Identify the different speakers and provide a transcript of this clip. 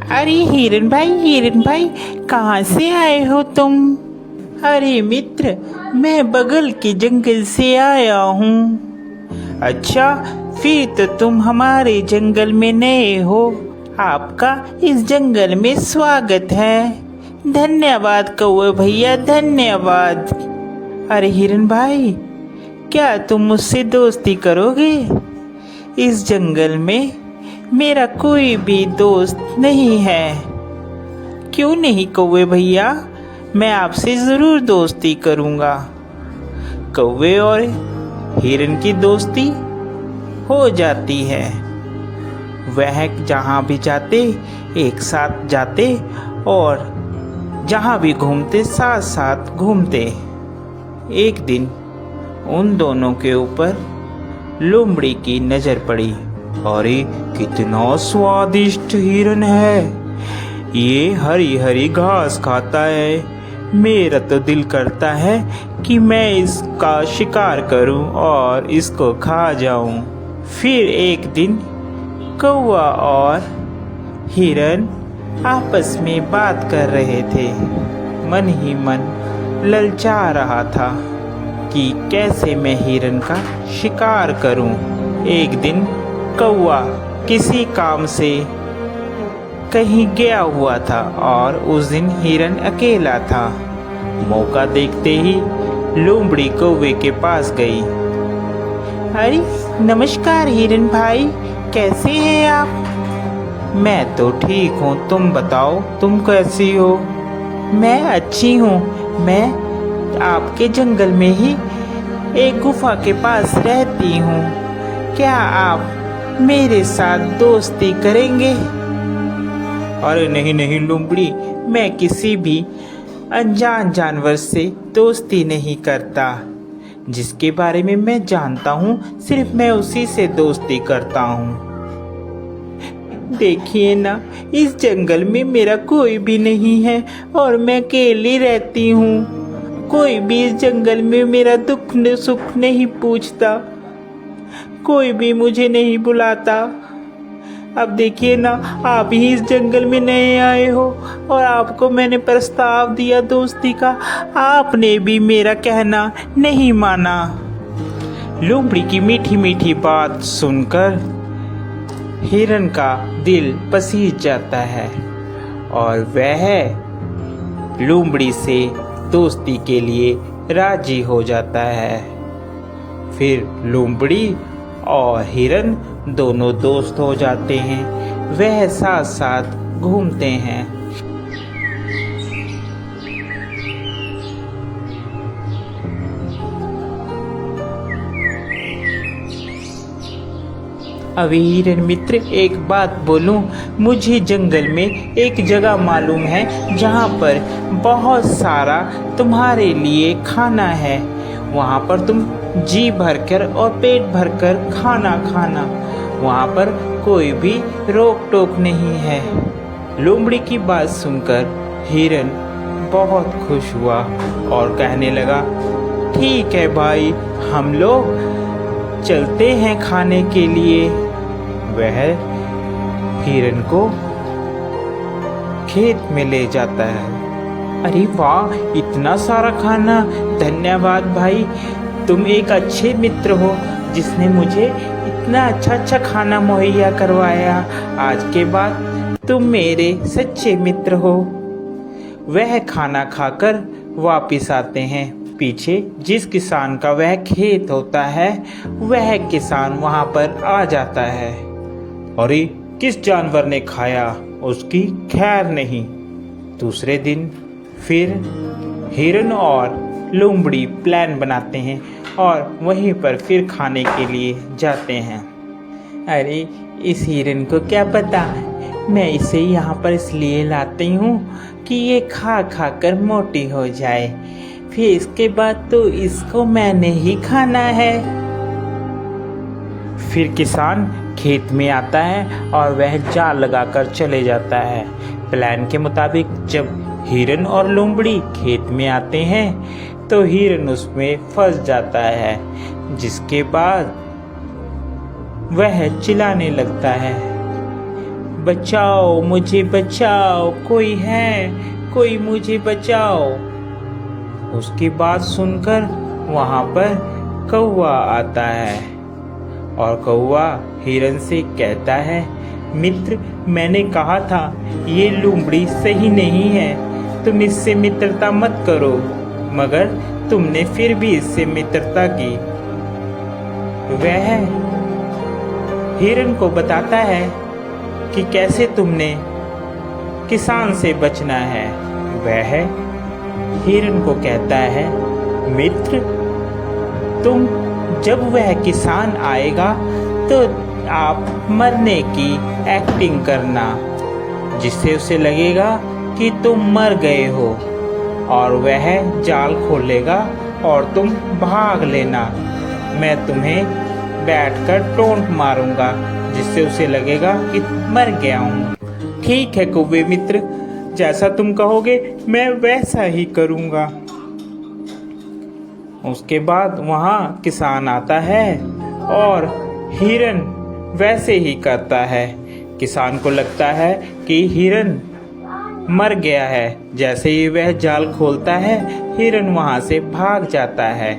Speaker 1: अरे हिरन भाई कहाँ से आए हो तुम? अरे मित्र, मैं बगल के जंगल से आया हूँ। अच्छा, फिर तो तुम हमारे जंगल में नए हो। आपका इस जंगल में स्वागत है। धन्यवाद कौवे भैया, धन्यवाद। अरे हिरन भाई, क्या तुम मुझसे दोस्ती करोगे? इस जंगल में मेरा कोई भी दोस्त नहीं है। क्यों नहीं कौवे भैया, मैं आपसे ज़रूर दोस्ती करूँगा। कौवे और हिरन की दोस्ती हो जाती है। वह जहाँ भी जाते एक साथ जाते और जहाँ भी घूमते साथ साथ घूमते। एक दिन उन दोनों के ऊपर लोमड़ी की नज़र पड़ी। अरे कितना स्वादिष्ट हिरन है, ये हरी हरी घास खाता है। मेरा तो दिल करता है कि मैं इसका शिकार करूं और इसको खा जाऊं। फिर एक दिन कौवा और हिरन आपस में बात कर रहे थे। मन ही मन ललचा रहा था कि कैसे मैं हिरन का शिकार करूं। एक दिन कौवा किसी काम से कहीं गया हुआ था और उस दिन हिरन अकेला था। मौका देखते ही लोमड़ी कौवे के पास गई। अरे नमस्कार हिरन भाई, कैसे हैं आप? मैं तो ठीक हूँ, तुम बताओ तुम कैसी हो? मैं अच्छी हूँ। मैं आपके जंगल में ही एक गुफा के पास रहती हूँ। क्या आप मेरे साथ दोस्ती करेंगे? अरे नहीं नहीं लोमड़ी, मैं किसी भी अनजान जानवर से दोस्ती नहीं करता। जिसके बारे में मैं जानता हूँ सिर्फ मैं उसी से दोस्ती करता हूँ। देखिए ना, इस जंगल में मेरा कोई भी नहीं है और मैं अकेली रहती हूँ। कोई भी इस जंगल में मेरा दुख सुख नहीं पूछता, कोई भी मुझे नहीं बुलाता। अब देखिए ना, आप ही इस जंगल में नए आए हो और आपको मैंने प्रस्ताव दिया दोस्ती का, आपने भी मेरा कहना नहीं माना। लोमड़ी की मीठी मीठी बात सुनकर हिरन का दिल पसीज जाता है और वह लोमड़ी से दोस्ती के लिए राजी हो जाता है। फिर लोमड़ी और हिरन दोनों दोस्त हो जाते हैं। वह साथ साथ घूमते हैं। अभी हिरन मित्र, एक बात बोलूं, मुझे जंगल में एक जगह मालूम है जहाँ पर बहुत सारा तुम्हारे लिए खाना है। वहाँ पर तुम जी भरकर और पेट भरकर खाना खाना, वहाँ पर कोई भी रोक टोक नहीं है। लोमड़ी की बात सुनकर हिरन बहुत खुश हुआ और कहने लगा, ठीक है भाई, हम लोग चलते हैं खाने के लिए। वह हिरन को खेत में ले जाता है। अरे वाह, इतना सारा खाना! धन्यवाद भाई, तुम एक अच्छे मित्र हो जिसने मुझे इतना अच्छा खाना मुहैया करवाया। आज के बाद तुम मेरे सच्चे मित्र हो। वह खाना खाकर वापिस आते हैं। पीछे जिस किसान का वह खेत होता है, वह किसान वहां पर आ जाता है। अरे किस जानवर ने खाया, उसकी खैर नहीं। दूसरे दिन फिर हिरन और लोमड़ी प्लान बनाते हैं और वहीं पर फिर खाने के लिए जाते हैं। अरे इस हिरन को क्या पता, मैं इसे यहाँ पर इसलिए लाती हूँ कि ये खा खा कर मोटी हो जाए, फिर इसके बाद तो इसको मैंने ही खाना है। फिर किसान खेत में आता है और वह जाल लगाकर चले जाता है। प्लान के मुताबिक जब हिरन और लोमड़ी खेत में आते हैं तो हिरन उसमें फंस जाता है, जिसके बाद वह चिल्लाने लगता है, बचाओ, मुझे बचाओ, कोई है, कोई मुझे बचाओ। उसकी बात सुनकर वहाँ पर कौवा आता है और कौवा हिरन से कहता है, मित्र, मैंने कहा था ये लोमड़ी सही नहीं है, तुम इससे मित्रता मत करो, मगर तुमने फिर भी इससे मित्रता की। वह हिरन को बताता है कि कैसे तुमने किसान से बचना है। वह हिरन को कहता है, मित्र, तुम जब वह किसान आएगा तो आप मरने की एक्टिंग करना, जिससे उसे लगेगा कि तुम मर गए हो, और वह जाल खोलेगा और तुम भाग लेना। मैं तुम्हें बैठकर टोंट मारूंगा, जिससे उसे लगेगा कि मर गया हूँ। ठीक है कौवे मित्र, जैसा तुम कहोगे मैं वैसा ही करूँगा। उसके बाद वहाँ किसान आता है और हिरन वैसे ही करता है। किसान को लगता है कि हिरन मर गया है। जैसे ही वह जाल खोलता है, हिरन वहाँ से भाग जाता है।